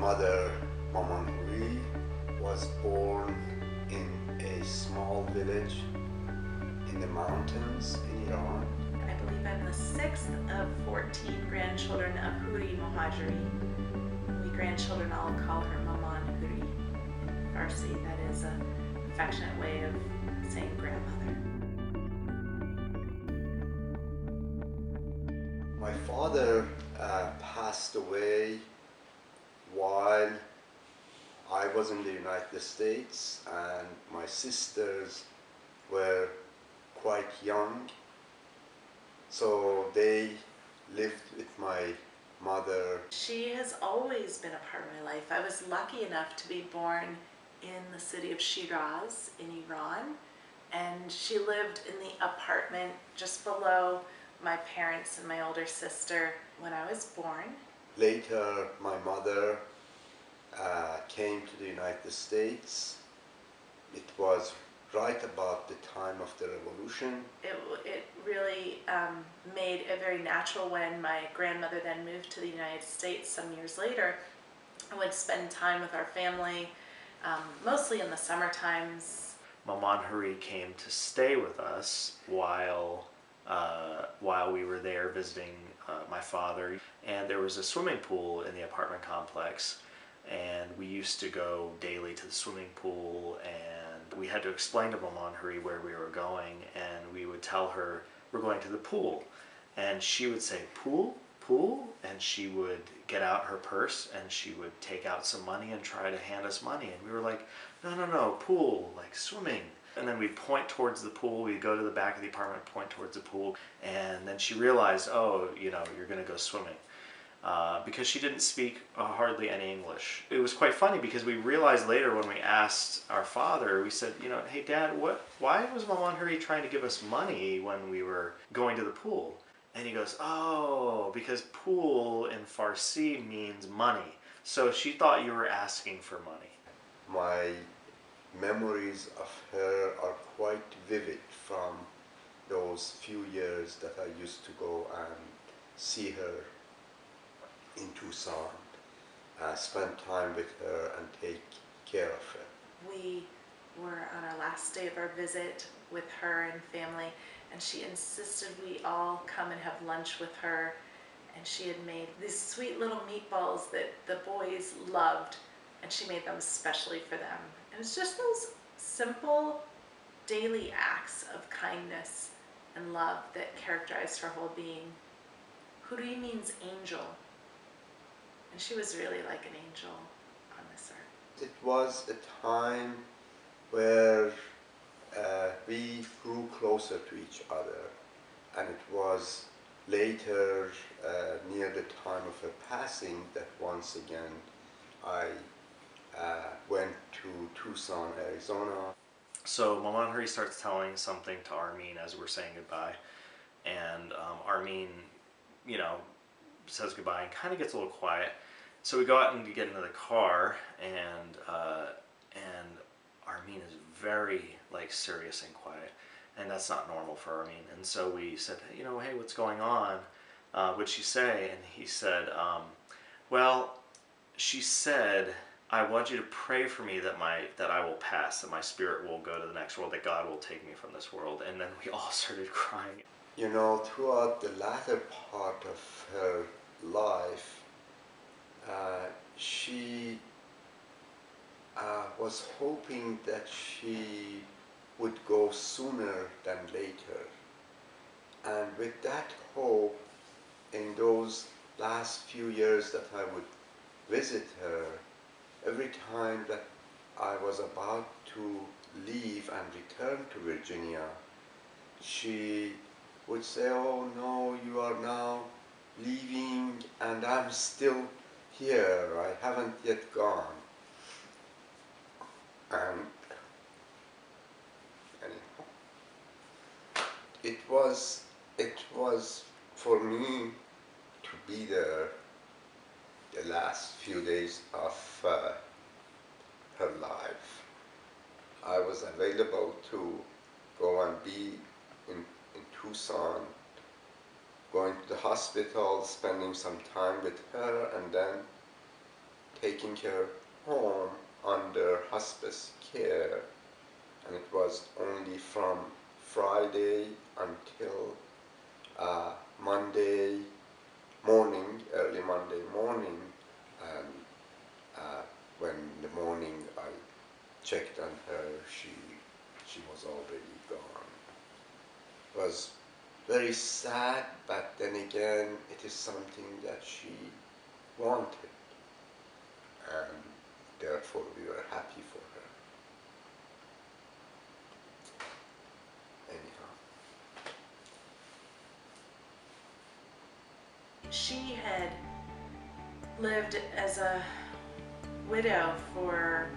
mother, Maman Houri, was born in a small village in the mountains in Iran. I believe I'm the sixth of 14 grandchildren of Houri Mohajeri. We grandchildren all call her Maman Houri. In Farsi, that is an affectionate way of saying grandmother. My father passed away while I was in the United States, and my sisters were quite young, so they lived with my mother. She has always been a part of my life. I was lucky enough to be born in the city of Shiraz in Iran, and she lived in the apartment just below my parents and my older sister when I was born. Later, my mother came to the United States. It was right about the time of the revolution. It really made it very natural when my grandmother then moved to the United States some years later. I would spend time with our family, mostly in the summer times. Maman Houri came to stay with us while we were there visiting my father. And there was a swimming pool in the apartment complex, and we used to go daily to the swimming pool, and we had to explain to Maman Houri where we were going, and we would tell her we're going to the pool, and she would say, "Pool? Pool?" And she would get out her purse and she would take out some money and try to hand us money, and we were like, no, pool, like swimming. And then we'd point towards the pool, we'd go to the back of the apartment, point towards the pool, and then she realized, oh, you're gonna go swimming. Because she didn't speak hardly any English. It was quite funny because we realized later when we asked our father, we said, hey Dad, why was Maman Houri trying to give us money when we were going to the pool? And he goes, oh, because pool in Farsi means money. So she thought you were asking for money. My memories of her are quite vivid from those few years that I used to go and see her in Tucson, spend time with her and take care of her. We were on our last day of our visit with her and family, and she insisted we all come and have lunch with her, and she had made these sweet little meatballs that the boys loved, and she made them especially for them. It was just those simple daily acts of kindness and love that characterized her whole being. Houri means angel, and she was really like an angel on this earth. It was a time where we grew closer to each other, and it was later, near the time of her passing, that once again I went to Tucson, Arizona. So Maman Houri starts telling something to Armin as we're saying goodbye, and Armin, says goodbye and kind of gets a little quiet. So we go out and get into the car, and Armin is very serious and quiet, and that's not normal for Armin. And so we said, hey, what's going on? What'd she say? And he said, well, she said, I want you to pray for me that I will pass, that my spirit will go to the next world, that God will take me from this world. And then we all started crying. Throughout the latter part of her life, she was hoping that she would go sooner than later. And with that hope, in those last few years that I would visit her, every time that I was about to leave and return to Virginia, she would say, oh no, you are now leaving and I'm still here, I haven't yet gone. And anyhow, it was for me to be there the last few days of her life. I was available to go and be in Tucson, going to the hospital, spending some time with her, and then taking her home under hospice care, and it was only from Friday until Monday morning, early Monday morning, and when in the morning I checked on her, she was already gone. It was very sad, but then again, it is something that she wanted, and therefore we were happy for her. Anyhow. She had lived as a widow for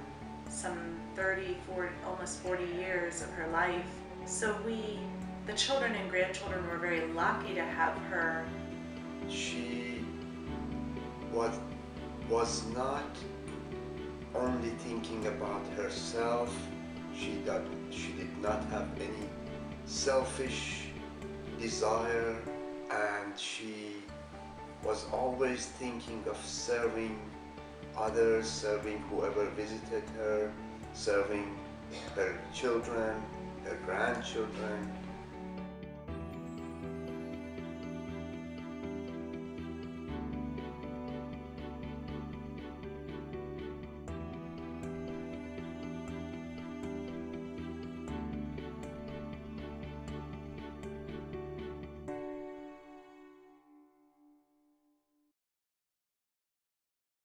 some 30, 40, almost 40 years of her life. So we, the children and grandchildren, were very lucky to have her. She was not only thinking about herself. She did not have any selfish desire, and she was always thinking of serving others, serving whoever visited her, serving her children, her grandchildren.